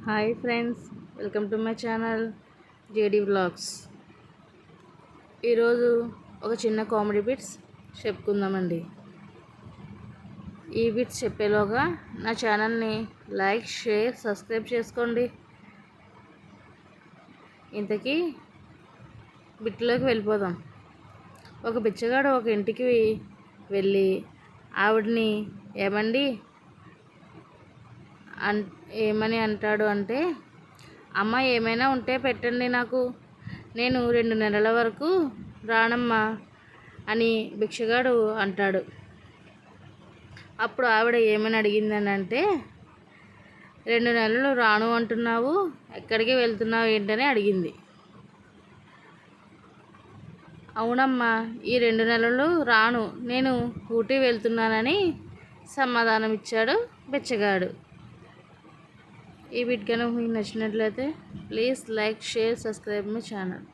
Hi friends, welcome to my channel JD vlogs. ఈరోజు ఒక చిన్న కామెడీ బిట్స్ చెప్పుకుందామండి. ఈ బిట్స్ చెప్పేలోగా నా ఛానల్ని లైక్, షేర్, సబ్స్క్రైబ్ చేసుకోండి. ఇంతకీ బిట్లోకి వెళ్ళిపోదాం. ఒక బిచ్చగాడు ఒక ఇంటికి వెళ్ళి ఆవిడని ఏమండి ఏమని అంటాడు అంటే, అమ్మ ఏమైనా ఉంటే పెట్టండి, నాకు నేను 2 నెలల వరకు రానమ్మా అని భిక్షగాడు అంటాడు. అప్పుడు ఆవిడ ఏమని అడిగిందని అంటే, 2 నెలలు రాను అంటున్నావు, ఎక్కడికి వెళ్తున్నావు ఏంటని అడిగింది. అవునమ్మా, ఈ 2 నెలలు రాను, నేను ఊటీ వెళ్తున్నానని సమాధానం ఇచ్చాడు బిచ్చగాడు. ఈ వీడియో కనుక మీకు నచ్చినట్లయితే please like, share, subscribe my channel.